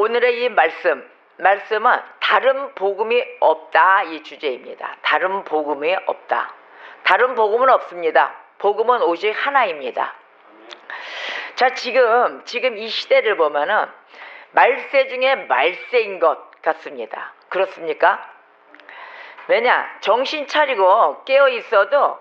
오늘의 이 말씀은 다른 복음이 없다, 이 주제입니다. 다른 복음이 없다. 다른 복음은 없습니다. 복음은 오직 하나입니다. 자, 지금 이 시대를 보면은 말세 중에 말세인 것 같습니다. 그렇습니까? 왜냐? 정신 차리고 깨어 있어도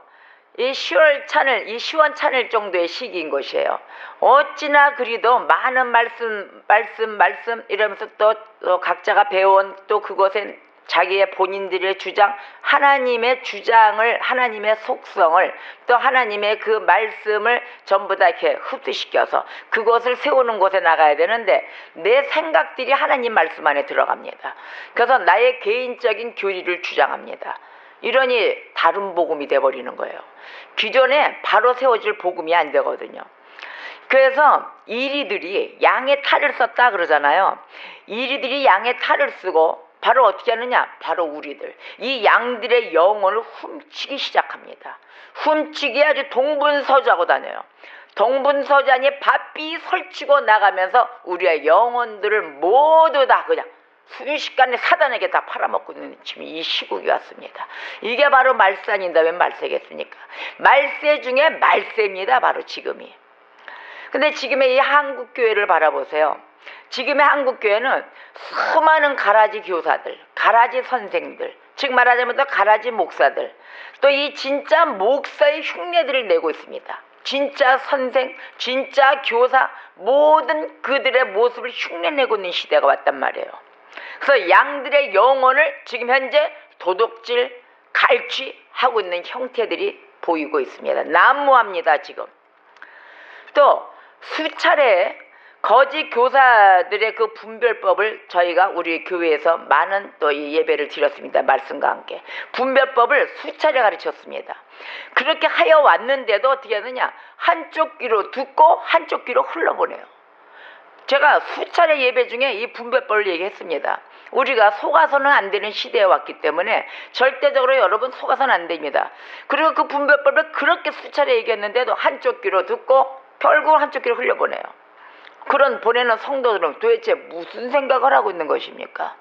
이 시원찮을 정도의 시기인 것이에요. 어찌나 그리도 많은 말씀 이러면서 또 각자가 배운 또 그것에 자기의 본인들의 주장, 하나님의 주장을, 하나님의 속성을, 또 하나님의 그 말씀을 전부 다 이렇게 흡수시켜서 그것을 세우는 곳에 나가야 되는데 내 생각들이 하나님 말씀 안에 들어갑니다. 그래서 나의 개인적인 교리를 주장합니다. 이러니 다른 복음이 돼버리는 거예요. 기존에 바로 세워질 복음이 안 되거든요. 그래서 이리들이 양의 탈을 썼다 그러잖아요. 이리들이 양의 탈을 쓰고 바로 어떻게 하느냐? 바로 우리들. 이 양들의 영혼을 훔치기 시작합니다. 훔치기에 아주 동분서주하고 다녀요. 동분서주하니 바삐 설치고 나가면서 우리의 영혼들을 모두 다 그냥 순식간에 사단에게 다 팔아먹고 있는 지금 이 시국이 왔습니다. 이게 바로 말세 아닌다면 말세겠습니까? 말세 중에 말세입니다. 바로 지금이. 근데 지금의 이 한국교회를 바라보세요. 지금의 한국교회는 수많은 가라지 교사들, 가라지 선생들, 즉 말하자면 또 가라지 목사들, 또 이 진짜 목사의 흉내들을 내고 있습니다. 진짜 선생, 진짜 교사, 모든 그들의 모습을 흉내내고 있는 시대가 왔단 말이에요. 그래서 양들의 영혼을 지금 현재 도둑질, 갈취하고 있는 형태들이 보이고 있습니다. 난무합니다, 지금. 또 수차례 거짓 교사들의 그 분별법을 저희가 우리 교회에서 많은 또 이 예배를 드렸습니다. 말씀과 함께. 분별법을 수차례 가르쳤습니다. 그렇게 하여 왔는데도 어떻게 하느냐? 한쪽 귀로 듣고 한쪽 귀로 흘러보내요. 제가 수차례 예배 중에 이 분별법을 얘기했습니다. 우리가 속아서는 안 되는 시대에 왔기 때문에 절대적으로 여러분 속아서는 안 됩니다. 그리고 그 분별법을 그렇게 수차례 얘기했는데도 한쪽 귀로 듣고 결국 한쪽 귀로 흘려보내요. 그런 보내는 성도들은 도대체 무슨 생각을 하고 있는 것입니까?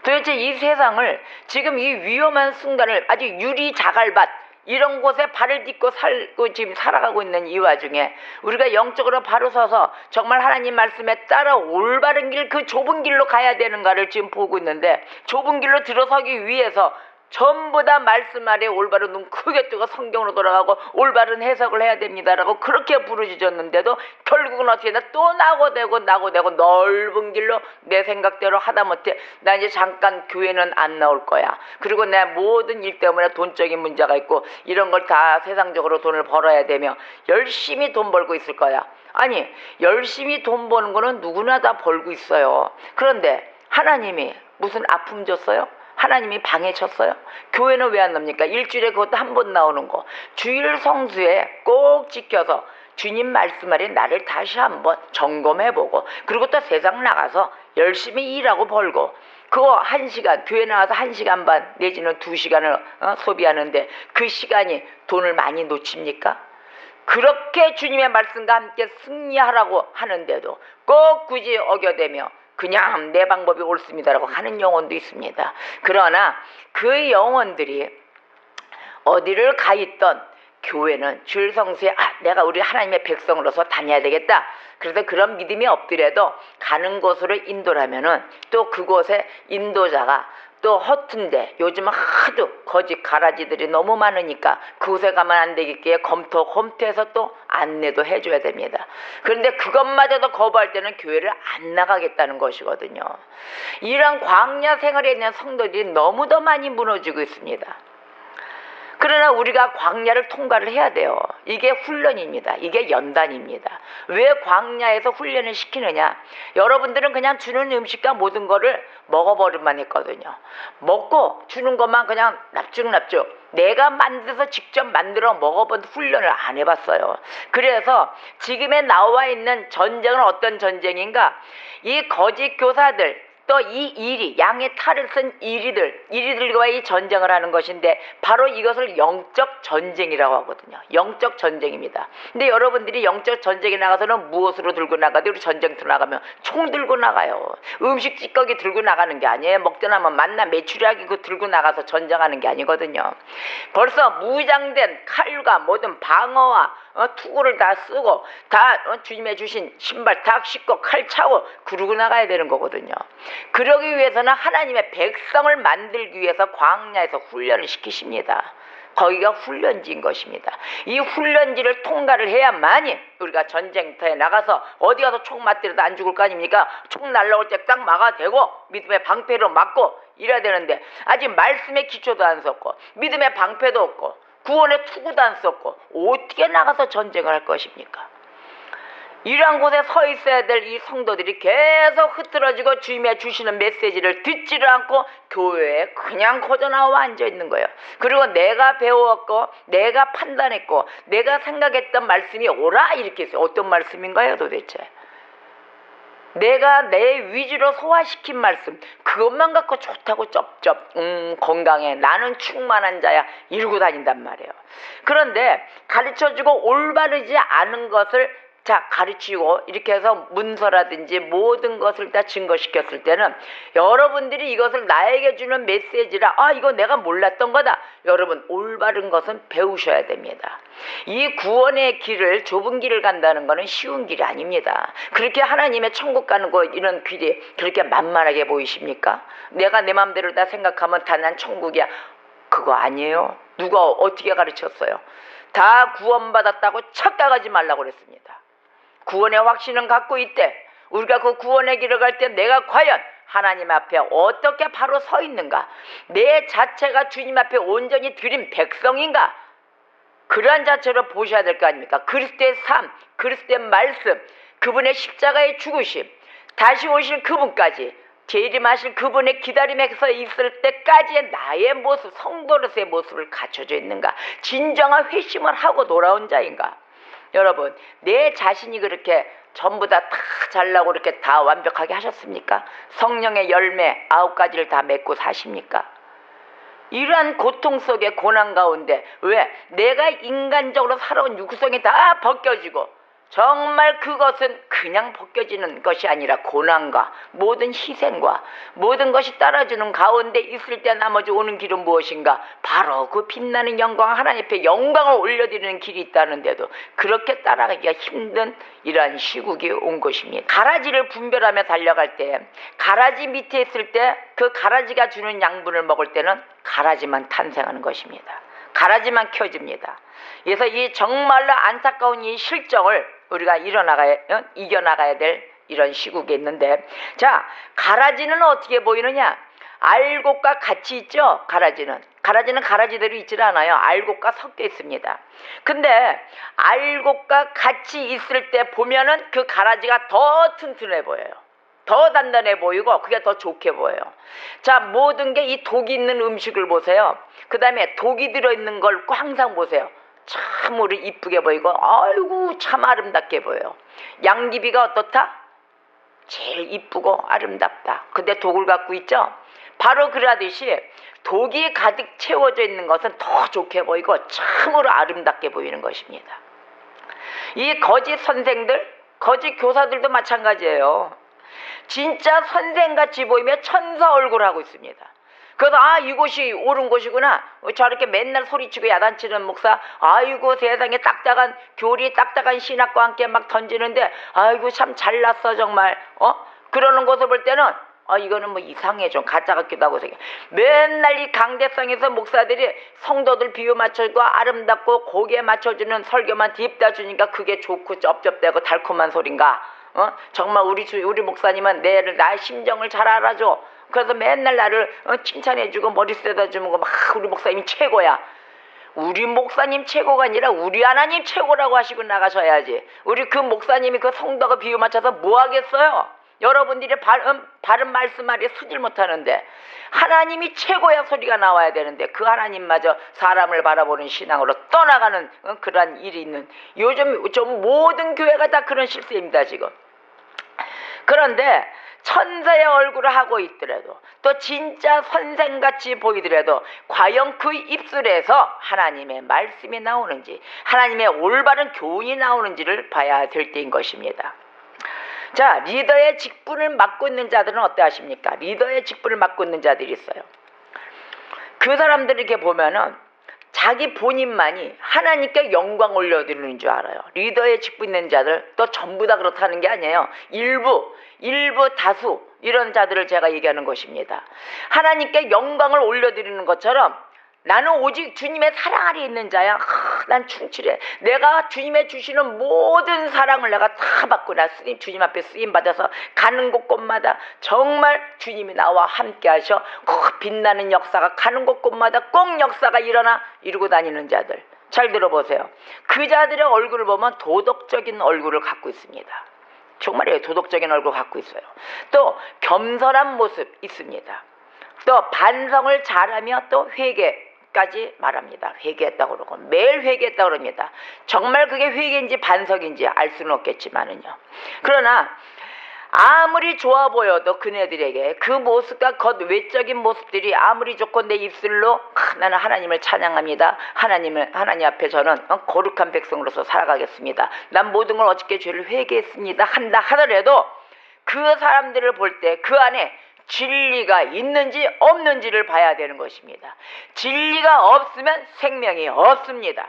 도대체 이 세상을 지금 이 위험한 순간을 아주 유리자갈밭 이런 곳에 발을 딛고 지금 살아가고 있는 이 와중에 우리가 영적으로 바로 서서 정말 하나님 말씀에 따라 올바른 길, 그 좁은 길로 가야 되는가를 지금 보고 있는데 좁은 길로 들어서기 위해서 전부 다 말씀 아래 올바른 눈 크게 뜨고 성경으로 돌아가고 올바른 해석을 해야 됩니다라고 그렇게 부르짖었는데도 결국은 어떻게 돼? 또 나고되고 넓은 길로 내 생각대로 하다못해 나 이제 잠깐 교회는 안 나올 거야. 그리고 내 모든 일 때문에 돈적인 문제가 있고 이런 걸 다 세상적으로 돈을 벌어야 되며 열심히 돈 벌고 있을 거야. 아니, 열심히 돈 버는 거는 누구나 다 벌고 있어요. 그런데 하나님이 무슨 아픔 줬어요? 하나님이 방해 쳤어요? 교회는 왜 안 납니까? 일주일에 그것도 한 번 나오는 거. 주일 성수에 꼭 지켜서 주님 말씀 아래 나를 다시 한번 점검해보고 그리고 또 세상 나가서 열심히 일하고 벌고 그거 1시간, 교회 나와서 1시간 반 내지는 2시간을 소비하는데 그 시간이 돈을 많이 놓칩니까? 그렇게 주님의 말씀과 함께 승리하라고 하는데도 꼭 굳이 어겨대며 그냥 내 방법이 옳습니다라고 하는 영혼도 있습니다. 그러나 그 영혼들이 어디를 가 있던 교회는 주일 성수에 내가 우리 하나님의 백성으로서 다녀야 되겠다. 그래서 그런 믿음이 없더라도 가는 곳으로 인도를 하면은 또 그곳에 인도자가 또 허튼데 요즘은 하도 거짓 가라지들이 너무 많으니까 그곳에 가면 안 되겠기에 검토해서 또 안내도 해줘야 됩니다. 그런데 그것마저도 거부할 때는 교회를 안 나가겠다는 것이거든요. 이런 광야 생활에 있는 성도들이 너무도 많이 무너지고 있습니다. 그러나 우리가 광야를 통과를 해야 돼요. 이게 훈련입니다. 이게 연단입니다. 왜 광야에서 훈련을 시키느냐? 여러분들은 그냥 주는 음식과 모든 거를 먹어버리만 했거든요. 먹고 주는 것만 그냥 납죽납죽 내가 만들어서 직접 만들어 먹어본 훈련을 안 해봤어요. 그래서 지금에 나와 있는 전쟁은 어떤 전쟁인가? 이 거짓 교사들, 또 이 일이 양의 탈을 쓴 이리들과의 전쟁을 하는 것인데 바로 이것을 영적 전쟁이라고 하거든요. 영적 전쟁입니다. 근데 여러분들이 영적 전쟁에 나가서는 무엇으로 들고 나가도 우리 전쟁터 나가면 총 들고 나가요. 음식 찌꺼기 들고 나가는 게 아니에요. 먹다 나면 만나 메추리하기 그거 들고 나가서 전쟁하는 게 아니거든요. 벌써 무장된 칼과 모든 방어와 투구를 다 쓰고 다 주님의 주신 신발 다 신고 칼 차고 그러고 나가야 되는 거거든요. 그러기 위해서는 하나님의 백성을 만들기 위해서 광야에서 훈련을 시키십니다. 거기가 훈련지인 것입니다. 이 훈련지를 통과를 해야만이 우리가 전쟁터에 나가서 어디 가서 총 맞더라도 안 죽을 거 아닙니까? 총 날라올 때 딱 막아대고 믿음의 방패로 막고 이래야 되는데 아직 말씀의 기초도 안 섰고 믿음의 방패도 없고 구원의 투구도 안 썼고 어떻게 나가서 전쟁을 할 것입니까? 이러한 곳에 서 있어야 될 이 성도들이 계속 흐트러지고 주님의 주시는 메시지를 듣지를 않고 교회에 그냥 거저 나와 앉아 있는 거예요. 그리고 내가 배웠고 내가 판단했고 내가 생각했던 말씀이 옳아 이렇게 했어요. 어떤 말씀인가요 도대체? 내가 내 위주로 소화시킨 말씀 그것만 갖고 좋다고 쩝쩝 건강해 나는 충만한 자야 이러고 다닌단 말이에요. 그런데 가르쳐주고 올바르지 않은 것을 가르치고 이렇게 해서 문서라든지 모든 것을 다 증거시켰을 때는 여러분들이 이것을 나에게 주는 메시지라 이거 내가 몰랐던 거다. 여러분 올바른 것은 배우셔야 됩니다. 이 구원의 길을 좁은 길을 간다는 것은 쉬운 길이 아닙니다. 그렇게 하나님의 천국 가는 거 이런 길이 그렇게 만만하게 보이십니까? 내가 내 마음대로 다 생각하면 다 난 천국이야. 그거 아니에요. 누가 어떻게 가르쳤어요? 다 구원받았다고 착각하지 말라고 그랬습니다. 구원의 확신은 갖고 있대. 우리가 그 구원의 길을 갈 때 내가 과연 하나님 앞에 어떻게 바로 서 있는가? 내 자체가 주님 앞에 온전히 드린 백성인가? 그러한 자체로 보셔야 될 거 아닙니까? 그리스도의 삶, 그리스도의 말씀, 그분의 십자가의 죽으심, 다시 오실 그분까지 재림하실 그분의 기다림에서 있을 때까지의 나의 모습, 성도로서의 모습을 갖춰져 있는가? 진정한 회심을 하고 돌아온 자인가? 여러분 내 자신이 그렇게 전부 다 잘나고 이렇게 다 완벽하게 하셨습니까? 성령의 열매 9가지를 다 맺고 사십니까? 이러한 고통 속의 고난 가운데 왜? 내가 인간적으로 살아온 육성이 다 벗겨지고 정말 그것은 그냥 벗겨지는 것이 아니라 고난과 모든 희생과 모든 것이 따라주는 가운데 있을 때 나머지 오는 길은 무엇인가? 바로 그 빛나는 영광 하나님 앞에 영광을 올려드리는 길이 있다는데도 그렇게 따라가기가 힘든 이러한 시국이 온 것입니다. 가라지를 분별하며 달려갈 때 가라지 밑에 있을 때 그 가라지가 주는 양분을 먹을 때는 가라지만 탄생하는 것입니다. 가라지만 켜집니다. 그래서 이 정말로 안타까운 이 실정을 우리가 이겨나가야 될 이런 시국에 있는데 가라지는 어떻게 보이느냐? 알곡과 같이 있죠. 가라지는 가라지대로 있질 않아요. 알곡과 섞여 있습니다. 근데 알곡과 같이 있을 때 보면은 그 가라지가 더 튼튼해 보여요. 더 단단해 보이고 그게 더 좋게 보여요. 모든 게 이 독이 있는 음식을 보세요. 그 다음에 독이 들어있는 걸 항상 보세요. 참으로 이쁘게 보이고 아이고 참 아름답게 보여요. 양귀비가 어떻다? 제일 이쁘고 아름답다. 근데 독을 갖고 있죠? 바로 그러듯이 독이 가득 채워져 있는 것은 더 좋게 보이고 참으로 아름답게 보이는 것입니다. 이 거짓 선생들, 거짓 교사들도 마찬가지예요. 진짜 선생같이 보이며 천사 얼굴 하고 있습니다. 그래서 이곳이 옳은 곳이구나. 저렇게 맨날 소리치고 야단치는 목사, 아이고 세상에 딱딱한 교리 딱딱한 신학과 함께 막 던지는데 아이고 참 잘났어 정말. 그러는 것을 볼 때는 이거는 뭐 이상해 좀 가짜 같기도 하고 맨날 이 강대상에서 목사들이 성도들 비유 맞춰주고 아름답고 고기에 맞춰주는 설교만 딥다 주니까 그게 좋고 쩝쩝대고 달콤한 소린가? 정말 우리 목사님은 나의 심정을 잘 알아줘. 그래서 맨날 나를 칭찬해주고 머리 쓰다주고 막 우리 목사님 최고야. 우리 목사님 최고가 아니라 우리 하나님 최고라고 하시고 나가셔야지. 우리 그 목사님이 그 성도가 비유 맞춰서 뭐 하겠어요? 여러분들이 바른 말씀하려 쓰질 못하는데 하나님이 최고야 소리가 나와야 되는데 그 하나님마저 사람을 바라보는 신앙으로 떠나가는 그러한 일이 있는 요즘 좀 모든 교회가 다 그런 실세입니다 지금. 그런데 천사의 얼굴을 하고 있더라도 또 진짜 선생같이 보이더라도 과연 그 입술에서 하나님의 말씀이 나오는지 하나님의 올바른 교훈이 나오는지를 봐야 될 때인 것입니다. 자, 리더의 직분을 맡고 있는 자들은 어떠하십니까? 리더의 직분을 맡고 있는 자들이 있어요. 그 사람들 이렇게 보면은 자기 본인만이 하나님께 영광 올려드리는 줄 알아요. 리더의 직분 있는 자들 또 전부 다 그렇다는 게 아니에요. 일부 다수 이런 자들을 제가 얘기하는 것입니다. 하나님께 영광을 올려드리는 것처럼 나는 오직 주님의 사랑 아래 있는 자야. 난 충실해. 내가 주님의 주시는 모든 사랑을 내가 다 받고 나 주님 앞에 쓰임 받아서 가는 곳곳마다 정말 주님이 나와 함께 하셔 빛나는 역사가 가는 곳곳마다 꼭 역사가 일어나 이루고 다니는 자들. 잘 들어보세요. 그 자들의 얼굴을 보면 도덕적인 얼굴을 갖고 있습니다. 정말이에요. 도덕적인 얼굴을 갖고 있어요. 또 겸손한 모습 있습니다. 또 반성을 잘하며 또 회개까지 말합니다. 회개했다고 그러고 매일 외회개했다고 그럽니다. 정말 그게 회개인지 반성인지 알 수는 없겠지만은요. 그러나 아무리 좋아 보여도 그네들에게 그 모습과 겉 외적인 모습들이 아무리 좋고 내 입술로 나는 하나님을 찬양합니다. 하나님 앞에 저는 거룩한 백성으로서 살아가겠습니다. 난 모든 걸 어저께 죄를 회개했습니다. 한다 하더라도 그 사람들을 볼 때 그 안에 진리가 있는지 없는지를 봐야 되는 것입니다. 진리가 없으면 생명이 없습니다.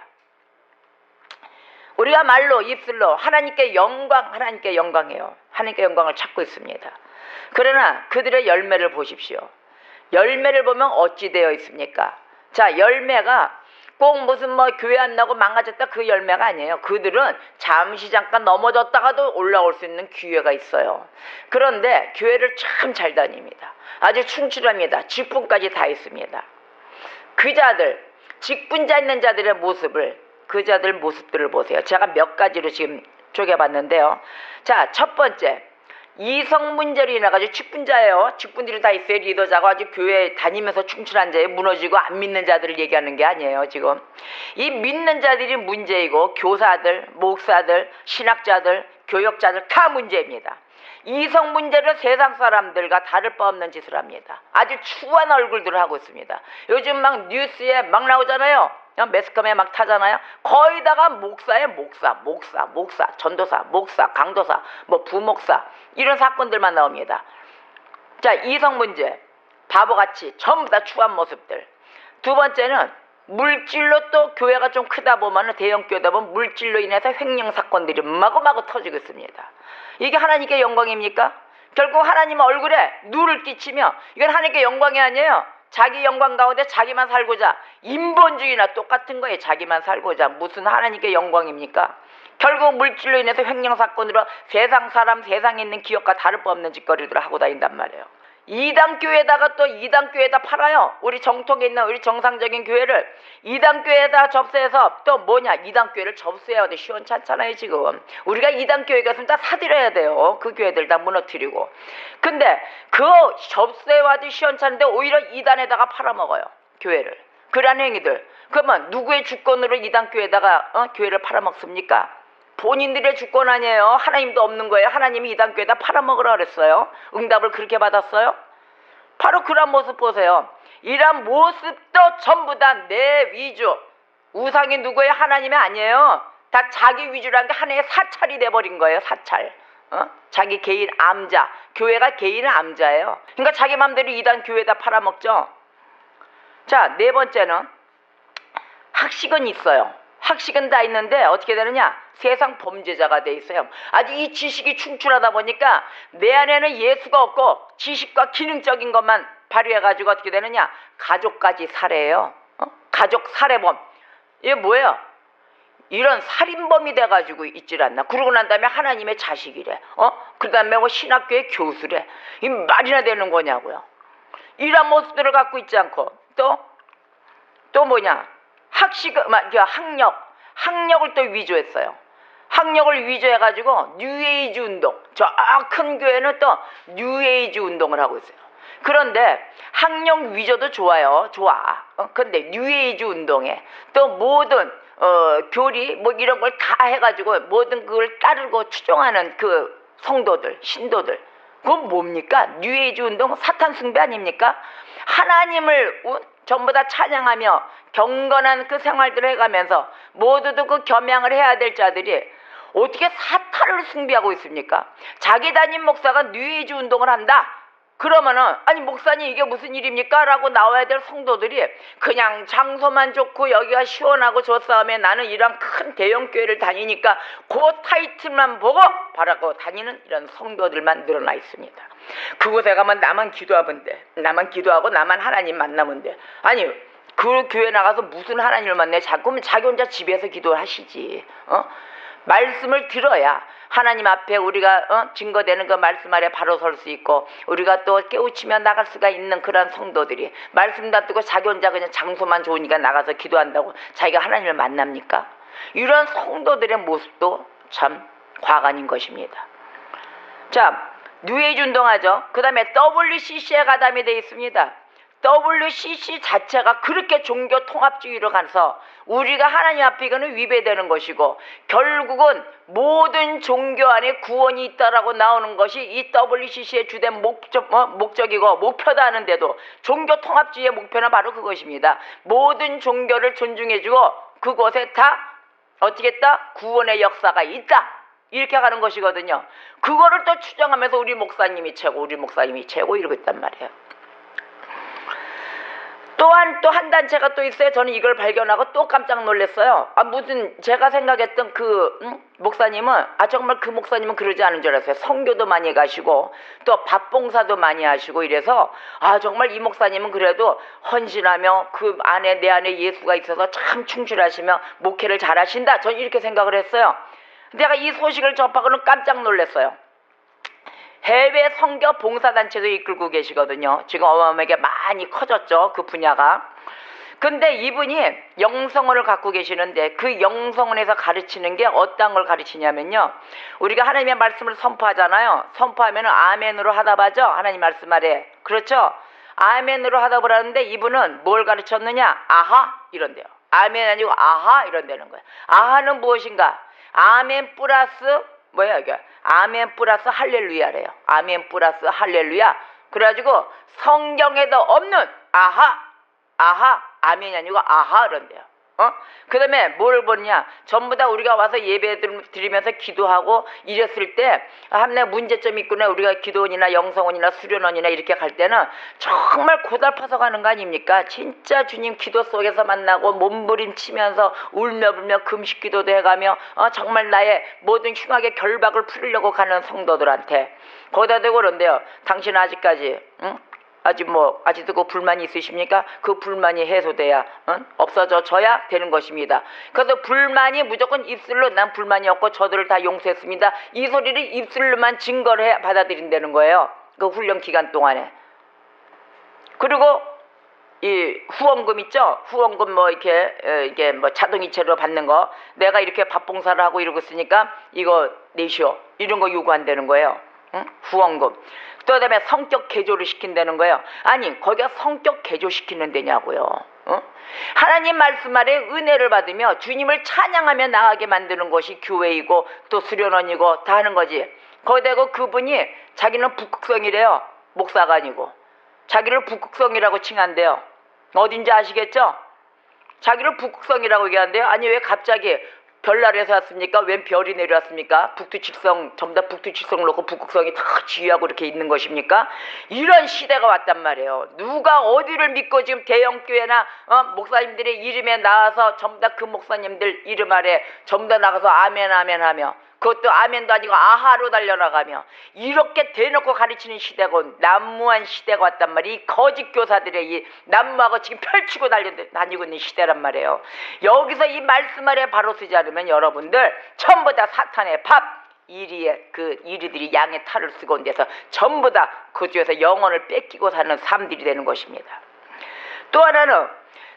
우리가 말로 입술로 하나님께 영광해요. 하나님께 영광을 찾고 있습니다. 그러나 그들의 열매를 보십시오. 열매를 보면 어찌 되어 있습니까? 자, 열매가 꼭 무슨 교회 안 나고 망가졌다 그 열매가 아니에요. 그들은 잠시 잠깐 넘어졌다가도 올라올 수 있는 기회가 있어요. 그런데 교회를 참 잘 다닙니다. 아주 충실합니다. 직분까지 다 있습니다. 그 자들, 직분자 있는 자들의 모습을 그 자들 모습들을 보세요. 제가 몇 가지로 지금 쪼개봤는데요. 자, 첫 번째, 이성문제로 인해가지고 직분자예요. 직분들이 다 있어요. 리더자고 아주 교회 다니면서 충실한 자예요. 무너지고 안 믿는 자들을 얘기하는 게 아니에요. 지금 이 믿는 자들이 문제이고 교사들, 목사들, 신학자들, 교역자들 다 문제입니다. 이성문제를 세상 사람들과 다를 바 없는 짓을 합니다. 아주 추한 얼굴들을 하고 있습니다. 요즘 막 뉴스에 막 나오잖아요. 매스컴에 막 타잖아요. 거의다가 목사의 목사, 전도사, 목사, 강도사, 부목사 이런 사건들만 나옵니다. 자, 이성문제 바보같이 전부 다 추한 모습들. 두 번째는 물질로 또 교회가 좀 크다 보면 대형 교회다 보면 물질로 인해서 횡령 사건들이 마구마구 터지고 있습니다. 이게 하나님께 영광입니까? 결국 하나님 얼굴에 누를 끼치며 이건 하나님께 영광이 아니에요. 자기 영광 가운데 자기만 살고자 인본주의나 똑같은 거예요. 자기만 살고자 무슨 하나님께 영광입니까? 결국 물질로 인해서 횡령 사건으로 세상 사람 세상에 있는 기업과 다를 바 없는 짓거리들을 하고 다닌단 말이에요. 이단교회에다가 또 이단교회에다 팔아요. 우리 정통에 있는 우리 정상적인 교회를 이단교회에다 접수해서 또 이단교회를 접수해야 돼. 시원찮잖아요 지금. 우리가 이단교회가 있으면 다 사들여야 돼요. 그 교회들 다 무너뜨리고. 근데 그 접수해와도 시원찮은데 오히려 이단에다가 팔아먹어요. 교회를. 그런 행위들. 그러면 누구의 주권으로 이단교회에다가 교회를 팔아먹습니까? 본인들의 주권 아니에요. 하나님도 없는 거예요. 하나님이 이단교회에다 팔아먹으라 그랬어요. 응답을 그렇게 받았어요. 바로 그런 모습 보세요. 이런 모습도 전부 다 내 위주. 우상이 누구예요? 하나님이 아니에요. 다 자기 위주라는 게 하나의 사찰이 돼버린 거예요. 사찰. 자기 개인 암자. 교회가 개인 암자예요. 그러니까 자기 맘대로 이단 교회에다 팔아먹죠. 자, 네 번째는 학식은 있어요. 학식은 다 있는데 어떻게 되느냐? 세상 범죄자가 돼 있어요. 아주 이 지식이 충출하다 보니까 내 안에는 예수가 없고 지식과 기능적인 것만 발휘해가지고 어떻게 되느냐? 가족까지 살해해요. 가족 살해범. 이게 뭐예요? 이런 살인범이 돼가지고 있질 않나. 그러고 난 다음에 하나님의 자식이래. 그 다음에 신학교의 교수래. 이 말이나 되는 거냐고요. 이런 모습들을 갖고 있지 않고 또 학력을 또 위조했어요. 학력을 위조해가지고 뉴에이지 운동. 저 큰 교회는 또 뉴에이지 운동을 하고 있어요. 그런데 학력 위조도 좋아요. 좋아. 근데 뉴에이지 운동에 또 모든 교리 이런 걸 다 해가지고 모든 그걸 따르고 추종하는 그 성도들, 신도들 그건 뭡니까? 뉴에이지 운동, 사탄 숭배 아닙니까? 하나님을 전부 다 찬양하며 경건한 그 생활들을 해가면서 모두도 그 겸양을 해야 될 자들이 어떻게 사탄을 숭배하고 있습니까? 자기 담임 목사가 뉴에이지 운동을 한다? 그러면은 아니 목사님 이게 무슨 일입니까? 라고 나와야 될 성도들이 그냥 장소만 좋고 여기가 시원하고 좋사하며 나는 이런 큰 대형 교회를 다니니까 그 타이틀만 보고 바라고 다니는 이런 성도들만 늘어나 있습니다. 그곳에 가면 나만 기도하면 돼. 나만 기도하고 나만 하나님 만나면 돼. 아니 그 교회 나가서 무슨 하나님을 만나요? 자꾸면 자기 혼자 집에서 기도하시지. 말씀을 들어야 하나님 앞에 우리가 증거되는 그 말씀 아래 바로 설 수 있고 우리가 또 깨우치며 나갈 수가 있는 그런 성도들이 말씀 다 듣고 자기 혼자 그냥 장소만 좋으니까 나가서 기도한다고 자기가 하나님을 만납니까? 이런 성도들의 모습도 참 과간인 것입니다. 자, 뉴에이지 운동하죠. 그 다음에 WCC에 가담이 되어 있습니다. WCC 자체가 그렇게 종교 통합주의로 가서 우리가 하나님 앞에 이거는 위배되는 것이고 결국은 모든 종교 안에 구원이 있다라고 나오는 것이 이 WCC의 주된 목적이고 목표다 하는데도 종교 통합주의의 목표는 바로 그것입니다. 모든 종교를 존중해주고 그곳에 다 어떻게 했다? 구원의 역사가 있다. 이렇게 가는 것이거든요. 그거를 또 추정하면서 우리 목사님이 최고 이러고 있단 말이에요. 또한 또 한 단체가 또 있어요. 저는 이걸 발견하고 또 깜짝 놀랐어요. 무슨 제가 생각했던 그 목사님은 정말 그 목사님은 그러지 않은 줄 알았어요. 선교도 많이 가시고 또 밥봉사도 많이 하시고 이래서 정말 이 목사님은 그래도 헌신하며 그 안에 내 안에 예수가 있어서 참 충실하시며 목회를 잘하신다. 저는 이렇게 생각을 했어요. 내가 이 소식을 접하고는 깜짝 놀랐어요. 해외 선교 봉사단체도 이끌고 계시거든요. 지금 어마어마하게 많이 커졌죠. 그 분야가. 근데 이분이 영성원을 갖고 계시는데 그 영성원에서 가르치는 게 어떤 걸 가르치냐면요. 우리가 하나님의 말씀을 선포하잖아요. 선포하면 아멘으로 하답하죠. 하나님 말씀 아래. 그렇죠? 아멘으로 하답을 하는데 이분은 뭘 가르쳤느냐? 아하 이런데요. 아멘 아니고 아하 이런다는 거예요. 아하는 무엇인가? 아멘 플러스 뭐야 이게? 아멘 플러스 할렐루야래요. 아멘 플러스 할렐루야. 그래가지고 성경에도 없는 아하 아멘이 아니고 아하 그런데요. 그 다음에 뭘 보느냐? 전부 다 우리가 와서 예배 드리면서 기도하고 이랬을 때 내가 문제점이 있구나. 우리가 기도원이나 영성원이나 수련원이나 이렇게 갈 때는 정말 고달파서 가는 거 아닙니까? 진짜 주님 기도 속에서 만나고 몸부림치면서 울며불며 금식기도도 해가며 정말 나의 모든 흉악의 결박을 풀으려고 가는 성도들한테 거기다 대고 그런데요. 당신 아직까지 아직도 그 불만이 있으십니까? 그 불만이 해소돼야 없어져야 되는 것입니다. 그래서 불만이 무조건 입술로 난 불만이 없고 저들을 다 용서했습니다. 이 소리를 입술로만 증거를 해 받아들인다는 거예요. 그 훈련 기간 동안에. 그리고 이 후원금 있죠? 후원금 이게 자동이체로 받는 거 내가 이렇게 밥봉사를 하고 이러고 있으니까 이거 내시오 이런 거 요구한다는 거예요. 후원금. 또 그다음에 성격 개조를 시킨다는 거예요. 아니 거기가 성격 개조시키는 데냐고요. 하나님 말씀 아래 은혜를 받으며 주님을 찬양하며 나가게 만드는 것이 교회이고 또 수련원이고 다 하는 거지. 거기다가 그분이 자기는 북극성이래요. 목사가 아니고 자기를 북극성이라고 칭한대요. 어딘지 아시겠죠? 자기를 북극성이라고 얘기하는데요. 아니 왜 갑자기 별나라에서 왔습니까? 웬 별이 내려왔습니까? 북두칠성 전부 다 북두칠성을 놓고 북극성이 다 지휘하고 이렇게 있는 것입니까? 이런 시대가 왔단 말이에요. 누가 어디를 믿고 지금 대형교회나 목사님들의 이름에 나와서 전부 다 그 목사님들 이름 아래 전부 다 나가서 아멘 아멘 하며 그것도 아멘도 아니고 아하로 달려나가며 이렇게 대놓고 가르치는 시대고 난무한 시대가 왔단 말이에요. 이 거짓 교사들의 이 난무하고 지금 펼치고 다니고 있는 시대란 말이에요. 여기서 이 말씀 아래 바로 쓰지 않으면 여러분들 전부 다 사탄의 밥 이리들이 양의 탈을 쓰고 온 데서 전부 다 그쪽에서 영혼을 뺏기고 사는 삶들이 되는 것입니다. 또 하나는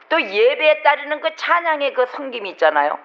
또 예배에 따르는 그 찬양의 그 성김이 있잖아요.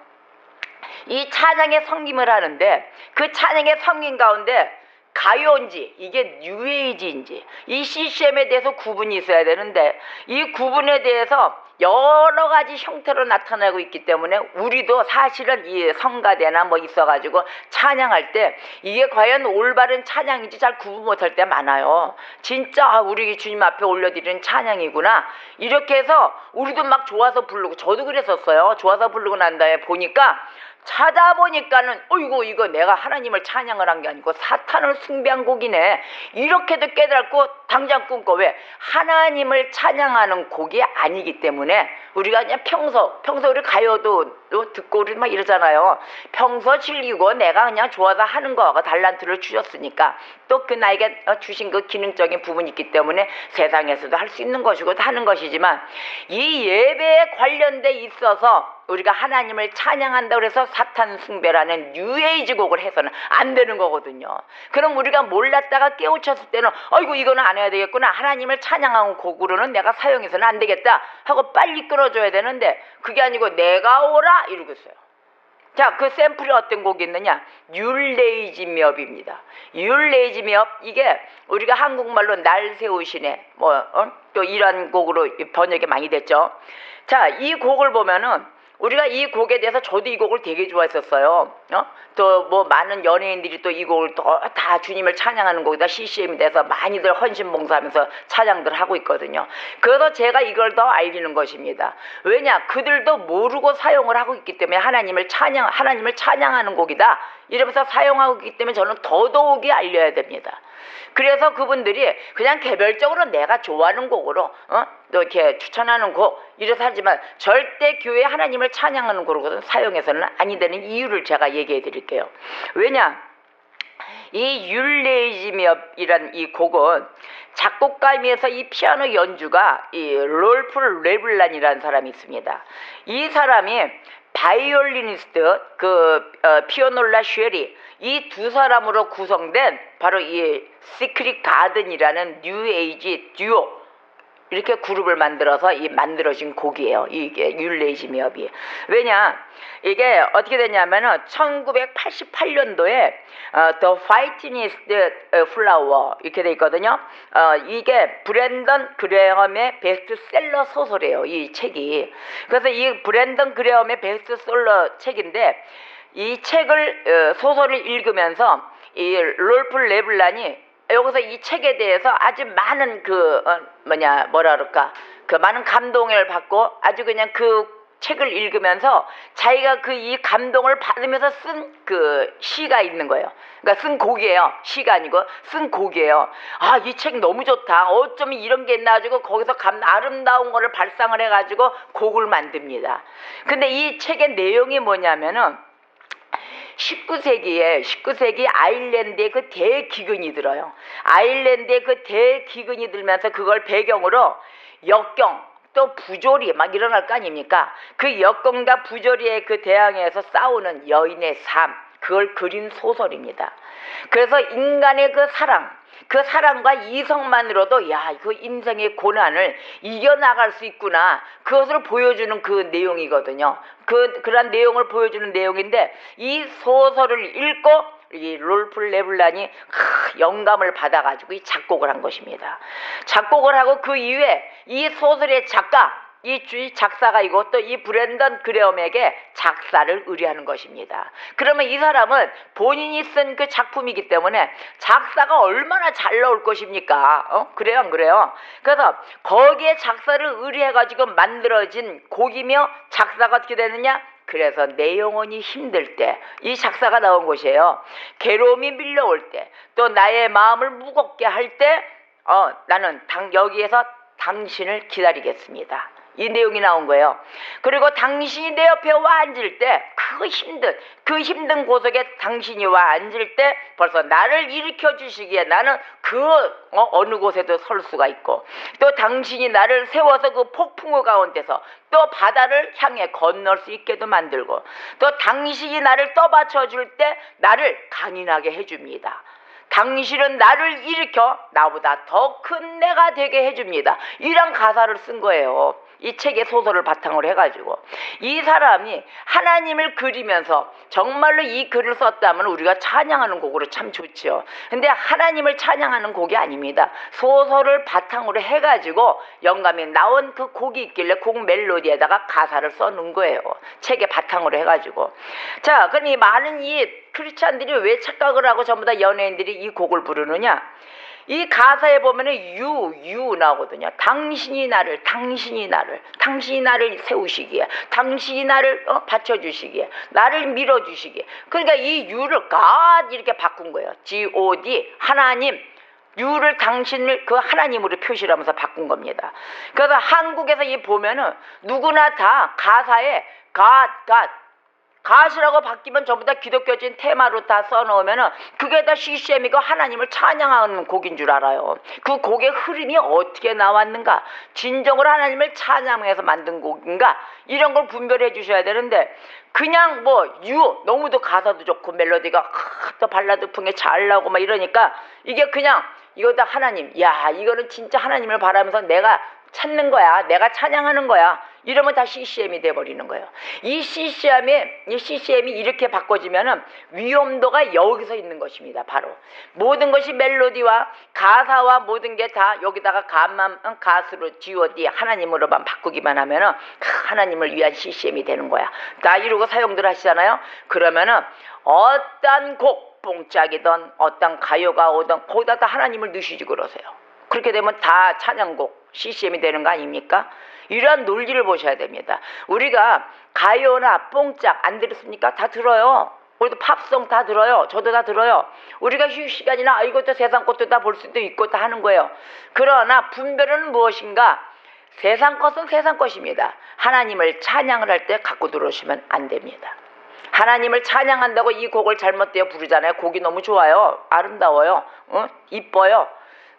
이 찬양의 성김을 하는데 그 찬양의 성김 가운데 가요인지 이게 뉴에이지인지 이 CCM에 대해서 구분이 있어야 되는데 이 구분에 대해서 여러 가지 형태로 나타나고 있기 때문에 우리도 사실은 이 성가대나 뭐 있어가지고 찬양할 때 이게 과연 올바른 찬양인지 잘 구분 못할 때 많아요. 진짜 우리 주님 앞에 올려드리는 찬양이구나 이렇게 해서 우리도 막 좋아서 부르고, 저도 그랬었어요. 좋아서 부르고 난 다음에 보니까, 찾아보니까는 어이구 이거 내가 하나님을 찬양을 한 게 아니고 사탄을 숭배한 곡이네 이렇게도 깨달고 당장 끊고, 왜? 하나님을 찬양하는 곡이 아니기 때문에 우리가 그냥 평소 우리 가요도 듣고 우리 막 이러잖아요. 평소 즐기고 내가 그냥 좋아서 하는 거하고 달란트를 주셨으니까 또 그 나에게 주신 그 기능적인 부분이 있기 때문에 세상에서도 할 수 있는 것이고 하는 것이지만, 이 예배에 관련돼 있어서 우리가 하나님을 찬양한다고 해서 사탄 숭배라는 뉴에이지 곡을 해서는 안 되는 거거든요. 그럼 우리가 몰랐다가 깨우쳤을 때는 어이구 이거는 안 해야 되겠구나, 하나님을 찬양하는 곡으로는 내가 사용해서는 안 되겠다 하고 빨리 끊어줘야 되는데, 그게 아니고 내가 오라 이러고 있어요. 자, 그 샘플이 어떤 곡이 있느냐? 율레이지미업입니다. 율레이지미업, 이게 우리가 한국말로 날 세우시네 또 이런 곡으로 번역이 많이 됐죠. 자, 이 곡을 보면은 우리가 이 곡에 대해서, 저도 이 곡을 되게 좋아했었어요. 또 뭐 많은 연예인들이 또 이 곡을 또 다 주님을 찬양하는 곡이다 CCM이 돼서 많이들 헌신봉사하면서 찬양들 하고 있거든요. 그래서 제가 이걸 더 알리는 것입니다. 왜냐? 그들도 모르고 사용을 하고 있기 때문에 하나님을 찬양하는 곡이다 이러면서 사용하고 있기 때문에 저는 더더욱이 알려야 됩니다. 그래서 그분들이 그냥 개별적으로 내가 좋아하는 곡으로 또 이렇게 추천하는 곡 이래서 하지만, 절대 교회 하나님을 찬양하는 곡으로 사용해서는 아니 되는 이유를 제가 얘기해 드릴게요. 왜냐? 이 율레이지미업이란 이 곡은 작곡가이면서 이 피아노 연주가 이 롤프 레블란이라는 사람이 있습니다. 이 사람이 바이올리니스트 피오놀라 쉐리, 이 두 사람으로 구성된 바로 이 시크릿 가든이라는 뉴에이지 듀오, 이렇게 그룹을 만들어서 만들어진 곡이에요. 이게 율레이지미업이. 왜냐? 이게 어떻게 됐냐면은 1988년도에 The Fighting is the Flower 이렇게 돼 있거든요. 이게 브랜던 그레엄의 베스트셀러 소설이에요. 이 책이. 그래서 이 브랜던 그레엄의 베스트셀러 책인데, 이 책을 소설을 읽으면서 이 롤프 레블란이 여기서 이 책에 대해서 아주 많은 많은 감동을 받고, 아주 그냥 그 책을 읽으면서 자기가 이 감동을 받으면서 쓴 시가 있는 거예요. 그러니까 쓴 곡이에요. 시가 아니고 쓴 곡이에요. 아, 이 책 너무 좋다. 어쩜 이런 게 있나 가지고 거기서 아름다운 거를 발상을 해가지고 곡을 만듭니다. 근데 이 책의 내용이 뭐냐면은, 19세기 아일랜드에 그 대기근이 들어요. 아일랜드에 그 대기근이 들면서 그걸 배경으로 역경 또 부조리 막 일어날 거 아닙니까? 그 역경과 부조리에 대항해서 싸우는 여인의 삶, 그걸 그린 소설입니다. 그래서 인간의 그 사랑과 이성만으로도 그 인생의 고난을 이겨나갈 수 있구나, 그것을 보여주는 그 내용이거든요. 그런 내용을 보여주는 내용인데, 이 소설을 읽고 이 롤프 레블란이 영감을 받아가지고 이 작곡을 한 것입니다. 작곡을 하고 그 이후에 이 소설의 이 작사가이고 또 이 브랜던 그레엄에게 작사를 의뢰하는 것입니다. 그러면 이 사람은 본인이 쓴 그 작품이기 때문에 작사가 얼마나 잘 나올 것입니까? 그래요 안 그래요? 그래서 거기에 작사를 의뢰해가지고 만들어진 곡이며, 작사가 어떻게 되느냐? 그래서 내 영혼이 힘들 때 이 작사가 나온 것이에요. 괴로움이 밀려올 때, 또 나의 마음을 무겁게 할 때 나는 여기에서 당신을 기다리겠습니다. 이 내용이 나온 거예요. 그리고 당신이 내 옆에 와 앉을 때, 그 힘든 곳에 당신이 와 앉을 때 벌써 나를 일으켜 주시기에 나는 어느 곳에도 설 수가 있고, 또 당신이 나를 세워서 그 폭풍우 가운데서 또 바다를 향해 건널 수 있게도 만들고, 또 당신이 나를 떠받쳐 줄 때 나를 강인하게 해줍니다. 당신은 나를 일으켜 나보다 더 큰 내가 되게 해줍니다. 이런 가사를 쓴 거예요. 이 책의 소설을 바탕으로 해가지고 이 사람이 하나님을 그리면서 정말로 이 글을 썼다면 우리가 찬양하는 곡으로 참 좋죠. 근데 하나님을 찬양하는 곡이 아닙니다. 소설을 바탕으로 해가지고 영감이 나온 그 곡이 있길래 곡 멜로디에다가 가사를 써놓은 거예요. 책의 바탕으로 해가지고. 자, 그럼 이 많은 이 크리스찬들이 왜 착각을 하고 전부 다 연예인들이 이 곡을 부르느냐? 이 가사에 보면은 유 나오거든요. 당신이 나를 세우시기에, 당신이 나를 받쳐주시기에, 나를 밀어주시기에. 그러니까 이 유를 God 이렇게 바꾼 거예요. God, 하나님. 유를 당신을 그 하나님으로 표시를 하면서 바꾼 겁니다. 그래서 한국에서 이 보면은 누구나 다 가사에 God, 가시라고 바뀌면 전부 다 기독교적인 테마로 다 써놓으면은 그게 다 CCM이고 하나님을 찬양하는 곡인 줄 알아요. 그 곡의 흐름이 어떻게 나왔는가, 진정으로 하나님을 찬양해서 만든 곡인가, 이런 걸 분별해 주셔야 되는데 그냥 너무도 가사도 좋고 멜로디가 또 발라드풍에 잘 나오고 막 이러니까 이게 그냥 이거 다 하나님, 야 이거는 진짜 하나님을 바라면서 내가 찾는 거야, 내가 찬양하는 거야, 이러면 다 CCM이 돼버리는 거예요. 이 CCM이 이렇게 바꿔지면은 위험도가 여기서 있는 것입니다. 바로 모든 것이 멜로디와 가사와 모든 게 다 여기다가 가수로 God 하나님으로만 바꾸기만 하면은 하나님을 위한 CCM이 되는 거야. 다 이러고 사용들 하시잖아요. 그러면은 어떤 곡 뽕짝이든 어떤 가요가 오든 거기다 다 하나님을 넣으시지 그러세요. 그렇게 되면 다 찬양곡 CCM이 되는 거 아닙니까? 이러한 논리를 보셔야 됩니다. 우리가 가요나 뽕짝 안 들었습니까? 다 들어요. 우리도 팝송 다 들어요. 저도 다 들어요. 우리가 휴식 시간이나 이것도 세상 것도 다 볼 수도 있고 다 하는 거예요. 그러나 분별은 무엇인가? 세상 것은 세상 것입니다. 하나님을 찬양을 할 때 갖고 들어오시면 안 됩니다. 하나님을 찬양한다고 이 곡을 잘못되어 부르잖아요. 곡이 너무 좋아요. 아름다워요. 이뻐요.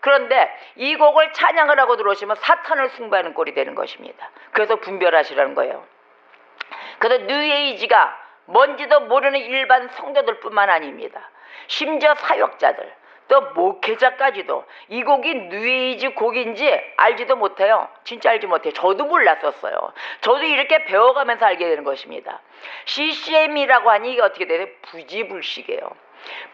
그런데 이 곡을 찬양을 하고 들어오시면 사탄을 숭배하는 꼴이 되는 것입니다. 그래서 분별하시라는 거예요. 그래서 뉴에이지가 뭔지도 모르는 일반 성도들 뿐만 아닙니다. 심지어 사역자들, 또 목회자까지도 이 곡이 뉴에이지 곡인지 알지도 못해요. 진짜 알지 못해요. 저도 몰랐었어요. 저도 이렇게 배워가면서 알게 되는 것입니다. CCM이라고 하니 이게 어떻게 되나요? 부지불식이에요.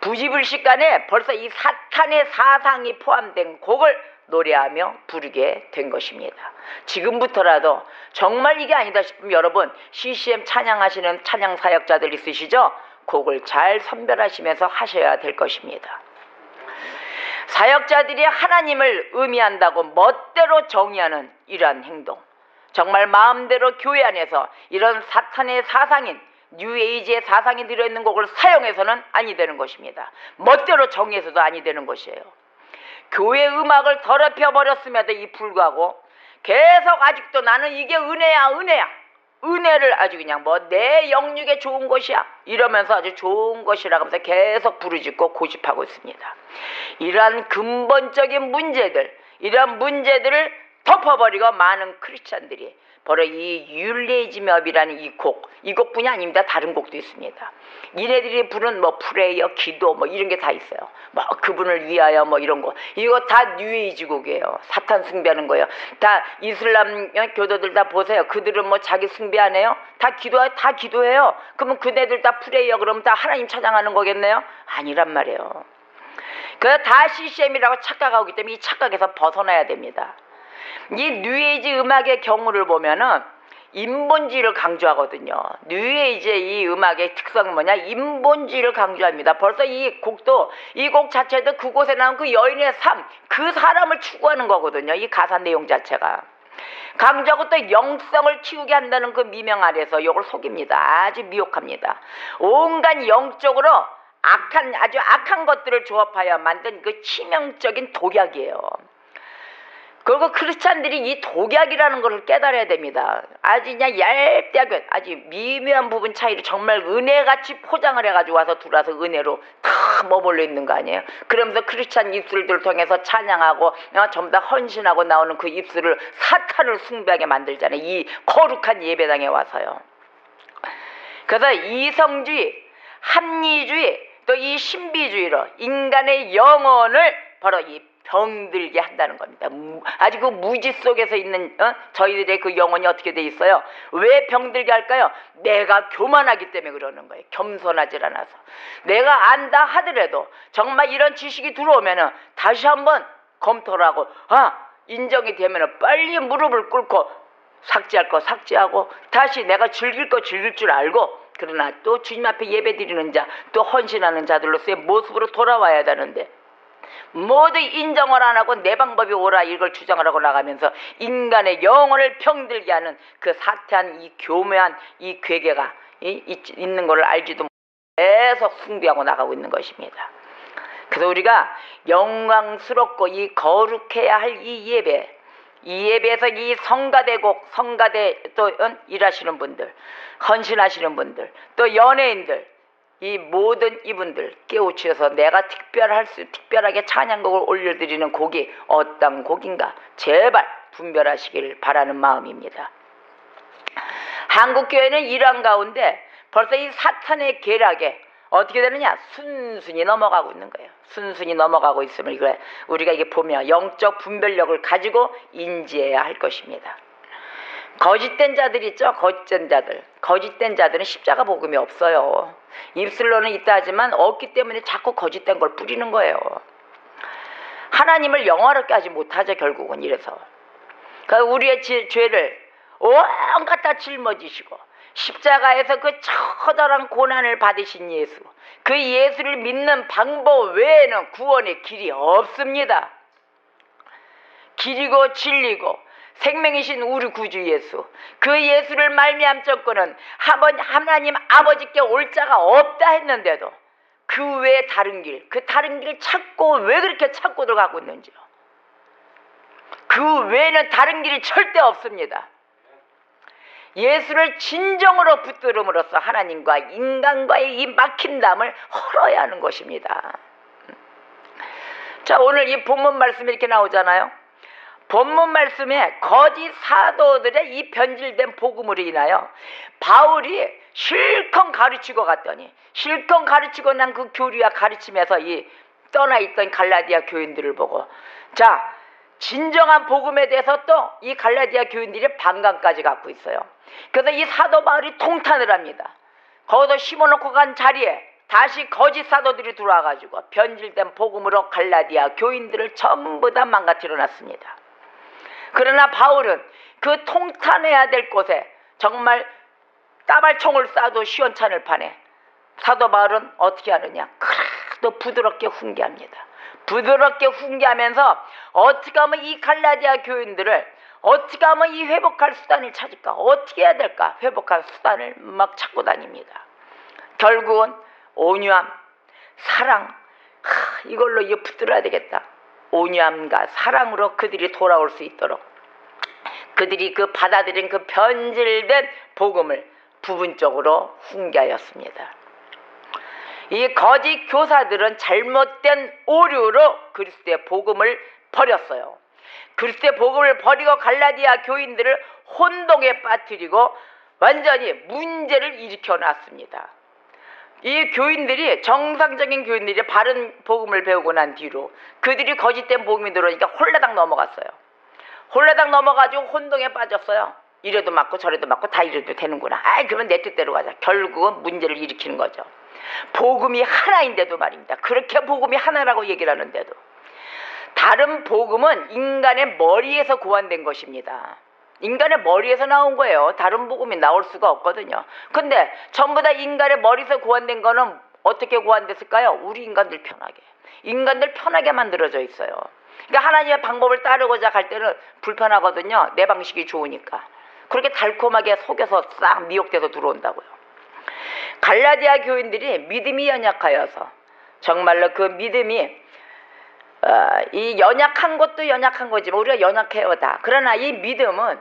부지불식간에 벌써 이 사탄의 사상이 포함된 곡을 노래하며 부르게 된 것입니다. 지금부터라도 정말 이게 아니다 싶으면 여러분 CCM 찬양하시는 찬양 사역자들 있으시죠? 곡을 잘 선별하시면서 하셔야 될 것입니다. 사역자들이 하나님을 의미한다고 멋대로 정의하는 이러한 행동, 정말 마음대로 교회 안에서 이런 사탄의 사상인 뉴에이지의 사상이 들어있는 곡을 사용해서는 아니 되는 것입니다. 멋대로 정의해서도 아니 되는 것이에요. 교회 음악을 더럽혀 버렸음에도 불구하고 계속 아직도 나는 이게 은혜야, 은혜를 아주 그냥 내 영육에 좋은 것이야 이러면서 아주 좋은 것이라고 하면서 계속 부르짖고 고집하고 있습니다. 이러한 근본적인 문제들, 이러한 문제들을 덮어버리고 많은 크리스찬들이 바로 이 율레이즘업이라는 이 곡뿐이 아닙니다. 다른 곡도 있습니다. 이네들이 부른 프레이어, 기도 이런 게 다 있어요. 그분을 위하여 이런 거, 이거 다 뉴에이지 곡이에요. 사탄 숭배하는 거예요. 다 이슬람 교도들 다 보세요. 그들은 자기 숭배 안 해요? 다 기도해요. 그러면 그네들 다 프레이어 그러면 다 하나님 찬양하는 거겠네요? 아니란 말이에요. 그래서 다 CCM이라고 착각하기 때문에 이 착각에서 벗어나야 됩니다. 이 뉴에이지 음악의 경우를 보면은 인본주의를 강조하거든요. 뉴에이지의 이 음악의 특성은 뭐냐? 인본주의를 강조합니다. 벌써 이 곡 자체도 그곳에 나온 그 여인의 삶, 그 사람을 추구하는 거거든요. 이 가사 내용 자체가. 강조하고 또 영성을 키우게 한다는 그 미명 아래서 이걸 속입니다. 아주 미혹합니다. 온갖 영적으로 아주 악한 것들을 조합하여 만든 그 치명적인 독약이에요. 그리고 크리스찬들이 이 독약이라는 것을 깨달아야 됩니다. 아주 그냥 얇게 아주 미묘한 부분 차이로 정말 은혜같이 포장을 해가지고 와서 들어와서 은혜로 다 머물러 있는 거 아니에요? 그러면서 크리스찬 입술들을 통해서 찬양하고 전부 다 헌신하고 나오는 그 입술을 사탄을 숭배하게 만들잖아요. 이 거룩한 예배당에 와서요. 그래서 이성주의, 합리주의, 또 이 신비주의로 인간의 영혼을 바로 이 병들게 한다는 겁니다. 아직 그 무지 속에서 있는 저희들의 그 영혼이 어떻게 돼 있어요? 왜 병들게 할까요? 내가 교만하기 때문에 그러는 거예요. 겸손하지 않아서. 내가 안다 하더라도 정말 이런 지식이 들어오면은 다시 한번 검토를 하고 인정이 되면은 빨리 무릎을 꿇고 삭제할 거 삭제하고 다시 내가 즐길 거 즐길 줄 알고, 그러나 또 주님 앞에 예배드리는 자, 또 헌신하는 자들로서의 모습으로 돌아와야 되는데 모두 인정을 안 하고 내 방법이 옳아 이걸 주장을 하고 나가면서 인간의 영혼을 병들게 하는 그 사태한 이 교묘한 이 괴계가 있는 것을 알지도 못하고 계속 숭배하고 나가고 있는 것입니다. 그래서 우리가 영광스럽고 이 거룩해야 할 이 예배, 이 예배에서 이 성가대곡, 성가대 또 일하시는 분들, 헌신하시는 분들, 또 연예인들, 이 모든 이분들 깨우치어서 내가 특별하게 찬양곡을 올려드리는 곡이 어떤 곡인가 제발 분별하시길 바라는 마음입니다. 한국교회는 이러한 가운데 벌써 이 사탄의 계략에 어떻게 되느냐? 순순히 넘어가고 있는 거예요. 순순히 넘어가고 있음을 우리가 이게 보면 영적 분별력을 가지고 인지해야 할 것입니다. 거짓된 자들 있죠? 거짓된 자들은 십자가 복음이 없어요. 입술로는 있다 하지만 없기 때문에 자꾸 거짓된 걸 뿌리는 거예요. 하나님을 영화롭게 하지 못하죠. 결국은 이래서. 그러니까 우리의 죄를 온갖 다 짊어지시고 십자가에서 그 처절한 고난을 받으신 예수, 그 예수를 믿는 방법 외에는 구원의 길이 없습니다. 길이고 진리고 생명이신 우리 구주 예수, 그 예수를 말미암자고는 하나님 아버지께 올 자가 없다 했는데도 그 외에 다른 길, 그 다른 길을 찾고 왜 그렇게 찾고 들어가고 있는지요. 그 외에는 다른 길이 절대 없습니다. 예수를 진정으로 붙들음으로써 하나님과 인간과의 이 막힌 담을 헐어야 하는 것입니다. 자, 오늘 이 본문 말씀이 이렇게 나오잖아요. 본문 말씀에 거짓 사도들의 이 변질된 복음으로 인하여 바울이 실컷 가르치고 갔더니 실컷 가르치고 난 그 교리와 가르침에서 이 떠나있던 갈라디아 교인들을 보고, 자, 진정한 복음에 대해서 또 이 갈라디아 교인들이 반감까지 갖고 있어요. 그래서 이 사도 바울이 통탄을 합니다. 거기서 심어놓고 간 자리에 다시 거짓 사도들이 들어와가지고 변질된 복음으로 갈라디아 교인들을 전부 다 망가뜨려 놨습니다. 그러나 바울은 그 통탄해야 될 곳에 정말 따발총을 쏴도 시원찮을 판에 사도 바울은 어떻게 하느냐? 그래도 부드럽게 훈계합니다. 부드럽게 훈계하면서 어떻게 하면 이 갈라디아 교인들을 어떻게 하면 이 회복할 수단을 찾을까? 어떻게 해야 될까? 회복할 수단을 막 찾고 다닙니다. 결국은 온유함, 사랑, 이걸로 이거 붙들어야 되겠다. 온유함과 사랑으로 그들이 돌아올 수 있도록 그들이 그 받아들인 그 변질된 복음을 부분적으로 훈계하였습니다. 이 거짓 교사들은 잘못된 오류로 그리스도의 복음을 버렸어요. 그리스도의 복음을 버리고 갈라디아 교인들을 혼동에 빠뜨리고 완전히 문제를 일으켜 놨습니다. 이 교인들이, 정상적인 교인들이 바른 복음을 배우고 난 뒤로 그들이 거짓된 복음이 들어오니까 홀라당 넘어갔어요. 홀라당 넘어가지고 혼동에 빠졌어요. 이래도 맞고 저래도 맞고 다 이래도 되는구나. 그러면 내 뜻대로 가자. 결국은 문제를 일으키는 거죠. 복음이 하나인데도 말입니다. 그렇게 복음이 하나라고 얘기를 하는데도 다른 복음은 인간의 머리에서 고안된 것입니다. 인간의 머리에서 나온 거예요. 다른 복음이 나올 수가 없거든요. 근데 전부 다 인간의 머리에서 고안된 거는 어떻게 고안됐을까요? 우리 인간들 편하게 만들어져 있어요. 그러니까 하나님의 방법을 따르고자 할 때는 불편하거든요. 내 방식이 좋으니까. 그렇게 달콤하게 속여서 싹 미혹돼서 들어온다고요. 갈라디아 교인들이 믿음이 연약하여서 정말로 그 믿음이 이 연약한 것도 연약한 거지만 우리가 연약해요 다. 그러나 이 믿음은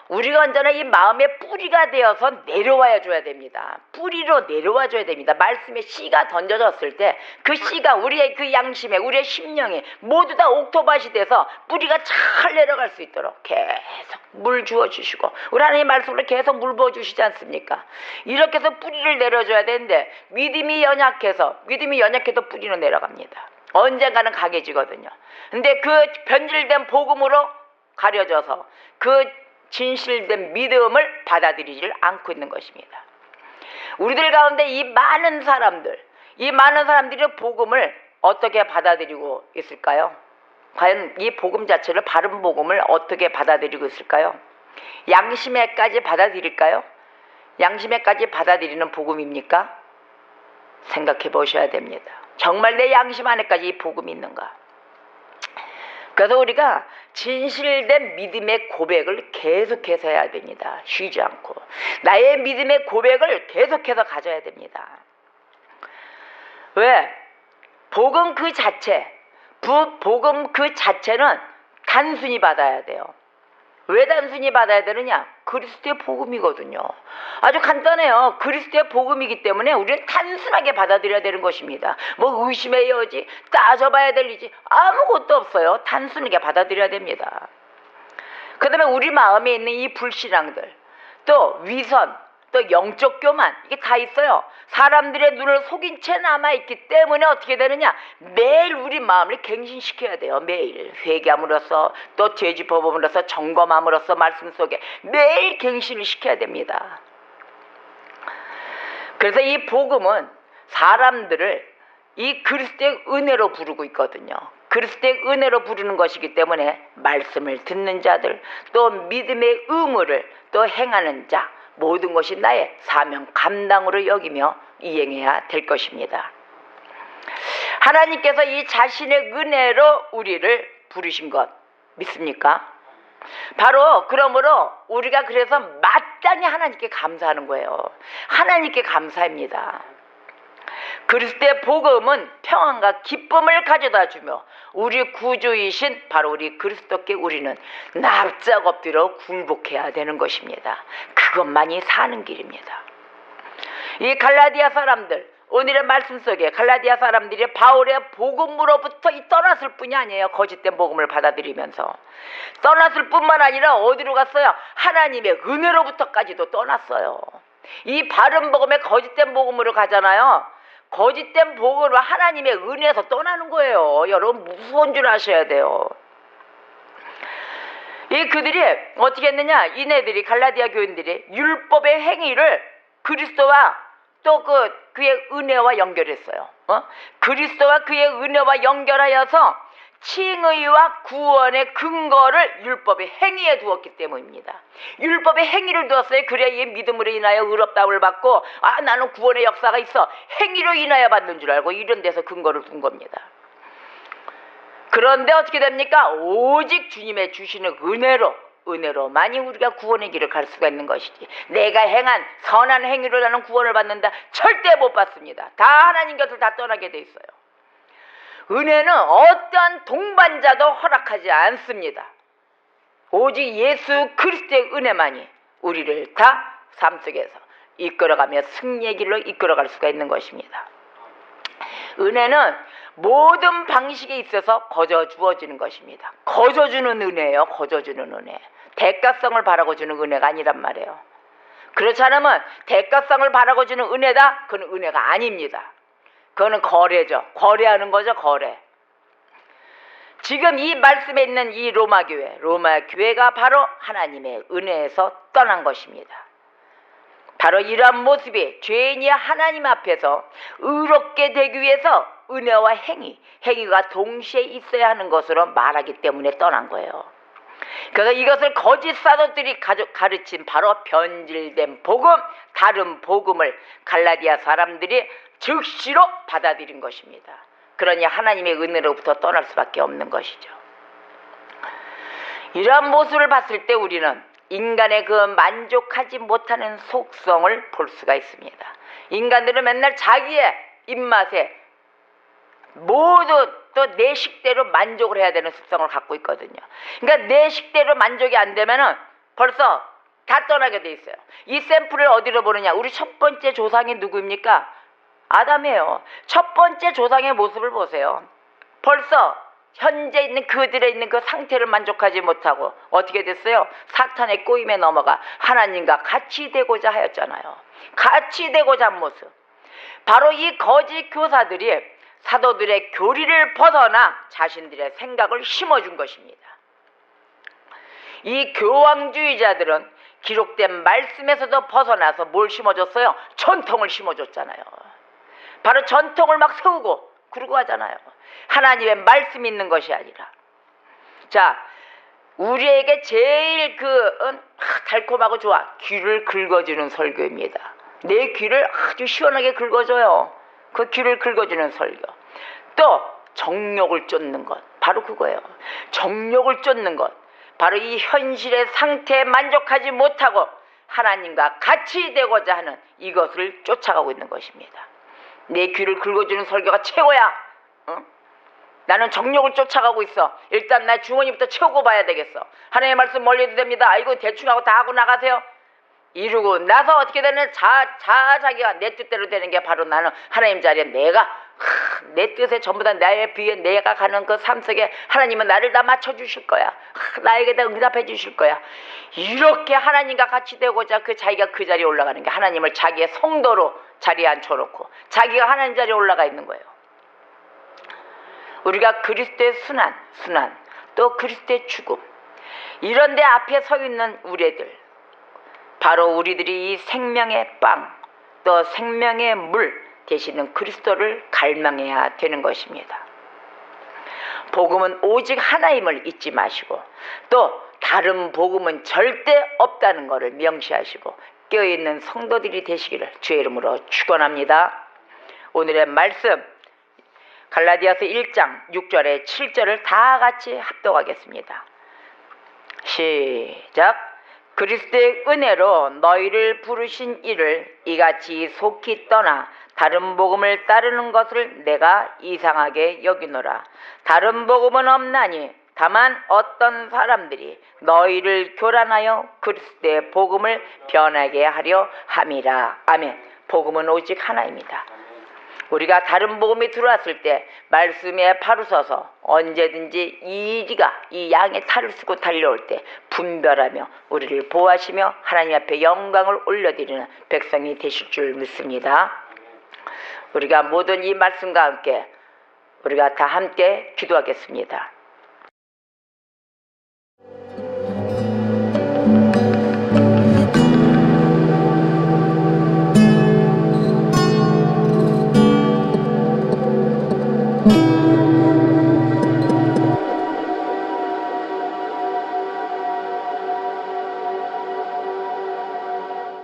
우리가 언제나 이 마음의 뿌리가 되어서 내려와야 줘야 됩니다. 뿌리로 내려와 줘야 됩니다. 말씀의 씨가 던져졌을 때 그 씨가 우리의 그 양심에 우리의 심령에 모두 다 옥토밭이 돼서 뿌리가 잘 내려갈 수 있도록 계속 물 주어주시고 우리 하나님 말씀으로 계속 물 부어주시지 않습니까? 이렇게 해서 뿌리를 내려줘야 되는데 믿음이 연약해도 뿌리는 내려갑니다. 언젠가는 강해지거든요. 근데 그 변질된 복음으로 가려져서 그 진실된 믿음을 받아들이질 않고 있는 것입니다. 우리들 가운데 이 많은 사람들이 복음을 어떻게 받아들이고 있을까요? 과연 이 복음 자체를, 바른 복음을 어떻게 받아들이고 있을까요? 양심에까지 받아들일까요? 양심에까지 받아들이는 복음입니까? 생각해 보셔야 됩니다. 정말 내 양심 안에까지 이 복음이 있는가? 그래서 우리가 진실된 믿음의 고백을 계속해서 해야 됩니다. 쉬지 않고 나의 믿음의 고백을 계속해서 가져야 됩니다. 왜? 복음 그 자체는 단순히 받아야 돼요. 왜 단순히 받아야 되느냐? 그리스도의 복음이거든요. 아주 간단해요. 그리스도의 복음이기 때문에 우리는 단순하게 받아들여야 되는 것입니다. 뭐 의심의 여지, 따져봐야 될 일이 아무것도 없어요. 단순하게 받아들여야 됩니다. 그 다음에 우리 마음에 있는 이 불신앙들, 또 위선, 또 영적 교만, 이게 다 있어요. 사람들의 눈을 속인 채 남아있기 때문에 어떻게 되느냐? 매일 우리 마음을 갱신시켜야 돼요. 매일 회개함으로써, 또 되짚어봄으로써, 점검함으로써 말씀 속에 매일 갱신을 시켜야 됩니다. 그래서 이 복음은 사람들을 이 그리스도의 은혜로 부르고 있거든요. 그리스도의 은혜로 부르는 것이기 때문에 말씀을 듣는 자들, 또 믿음의 의무를 또 행하는 자, 모든 것이 나의 사명 감당으로 여기며 이행해야 될 것입니다. 하나님께서 이 자신의 은혜로 우리를 부르신 것 믿습니까? 바로 그러므로 우리가 그래서 마땅히 하나님께 감사하는 거예요. 하나님께 감사합니다. 그리스도의 복음은 평안과 기쁨을 가져다 주며 우리 구주이신 바로 우리 그리스도께 우리는 납작 엎드려 굴복해야 되는 것입니다. 그것만이 사는 길입니다. 이 갈라디아 사람들, 오늘의 말씀 속에 갈라디아 사람들이 바울의 복음으로부터 떠났을 뿐이 아니에요. 거짓된 복음을 받아들이면서 떠났을 뿐만 아니라 어디로 갔어요? 하나님의 은혜로부터까지도 떠났어요. 이 바른 복음에 거짓된 복음으로 가잖아요. 거짓된 복음으로 하나님의 은혜에서 떠나는 거예요. 여러분 무서운 줄 아셔야 돼요. 그들이 어떻게 했느냐? 이네들이, 갈라디아 교인들이 율법의 행위를 그리스도와 또 그의 은혜와 연결했어요. 그리스도와 그의 은혜와 연결하여서 칭의와 구원의 근거를 율법의 행위에 두었기 때문입니다. 율법의 행위를 두었어요. 그래야 이 믿음으로 인하여 의롭다함을 받고 나는 구원의 역사가 있어. 행위로 인하여 받는 줄 알고 이런 데서 근거를 둔 겁니다. 그런데 어떻게 됩니까? 오직 주님의 주시는 은혜로만이 우리가 구원의 길을 갈 수가 있는 것이지, 내가 행한 선한 행위로 나는 구원을 받는다, 절대 못 받습니다. 다 하나님 곁을 다 떠나게 돼 있어요. 은혜는 어떠한 동반자도 허락하지 않습니다. 오직 예수 그리스도의 은혜만이 우리를 다 삶 속에서 이끌어가며 승리의 길로 이끌어갈 수가 있는 것입니다. 은혜는 모든 방식에 있어서 거저 주어지는 것입니다. 거저 주는 은혜예요. 거저 주는 은혜. 대가성을 바라고 주는 은혜가 아니란 말이에요. 그렇지 않으면 대가성을 바라고 주는 은혜다? 그건 은혜가 아닙니다. 그거는 거래죠. 거래하는 거죠. 거래. 지금 이 말씀에 있는 이 로마 교회가 바로 하나님의 은혜에서 떠난 것입니다. 바로 이러한 모습이 죄인이 하나님 앞에서 의롭게 되기 위해서 은혜와 행위가 동시에 있어야 하는 것으로 말하기 때문에 떠난 거예요. 그래서 이것을 거짓 사도들이 가르친 바로 변질된 복음, 다른 복음을 갈라디아 사람들이 즉시로 받아들인 것입니다. 그러니 하나님의 은혜로부터 떠날 수밖에 없는 것이죠. 이러한 모습을 봤을 때 우리는 인간의 그 만족하지 못하는 속성을 볼 수가 있습니다. 인간들은 맨날 자기의 입맛에 모두 또 내 식대로 만족을 해야 되는 습성을 갖고 있거든요. 그러니까 내 식대로 만족이 안 되면은 벌써 다 떠나게 돼 있어요. 이 샘플을 어디로 보느냐? 우리 첫 번째 조상이 누구입니까? 아담이에요. 첫 번째 조상의 모습을 보세요. 벌써 현재 있는 그들의 있는 그 상태를 만족하지 못하고 어떻게 됐어요? 사탄의 꼬임에 넘어가 하나님과 같이 되고자 하였잖아요. 같이 되고자 한 모습. 바로 이 거짓 교사들이 사도들의 교리를 벗어나 자신들의 생각을 심어준 것입니다. 이 교황주의자들은 기록된 말씀에서도 벗어나서 뭘 심어줬어요? 전통을 심어줬잖아요. 바로 전통을 막 세우고 그러고 하잖아요. 하나님의 말씀이 있는 것이 아니라. 자, 우리에게 제일 달콤하고 좋아. 귀를 긁어주는 설교입니다. 내 귀를 아주 시원하게 긁어줘요. 그 귀를 긁어주는 설교. 또 정욕을 쫓는 것. 바로 그거예요. 정욕을 쫓는 것. 바로 이 현실의 상태에 만족하지 못하고 하나님과 같이 되고자 하는 이것을 쫓아가고 있는 것입니다. 내 귀를 긁어주는 설교가 최고야. 응? 나는 정욕을 쫓아가고 있어. 일단 나 주머니부터 채우고 봐야 되겠어. 하나님의 말씀 멀리도 됩니다. 아이고 대충 하고 다 하고 나가세요. 이러고 나서 어떻게 되는 자기가 내 뜻대로 되는 게 바로 나는 하나님 자리에 내 뜻에 전부 다 나의 비에 내가 가는 그 삶 속에 하나님은 나를 다 맞춰주실 거야. 나에게 다 응답해 주실 거야. 이렇게 하나님과 같이 되고자 자기가 그 자리에 올라가는 게 하나님을 자기의 성도로 자리에 앉혀놓고 자기가 하나님 자리에 올라가 있는 거예요. 우리가 그리스도의 순환 또 그리스도의 죽음 이런 데 앞에 서 있는 우리들 바로 우리들이 이 생명의 빵 또 생명의 물 되시는 그리스도를 갈망해야 되는 것입니다. 복음은 오직 하나임을 잊지 마시고 또 다른 복음은 절대 없다는 것을 명시하시고 깨어있는 성도들이 되시기를 주의 이름으로 축원합니다. 오늘의 말씀 갈라디아서 1장 6절에 7절을 다 같이 합독하겠습니다. 시작. 그리스도의 은혜로 너희를 부르신 이를 이같이 속히 떠나 다른 복음을 따르는 것을 내가 이상하게 여기노라. 다른 복음은 없나니 다만 어떤 사람들이 너희를 교란하여 그리스도의 복음을 변하게 하려 함이라. 아멘. 복음은 오직 하나입니다. 우리가 다른 복음이 들어왔을 때 말씀에 바로 서서 언제든지 이 양의 탈을 쓰고 달려올 때 분별하며 우리를 보호하시며 하나님 앞에 영광을 올려드리는 백성이 되실 줄 믿습니다. 우리가 모든 이 말씀과 함께 우리가 다 함께 기도하겠습니다.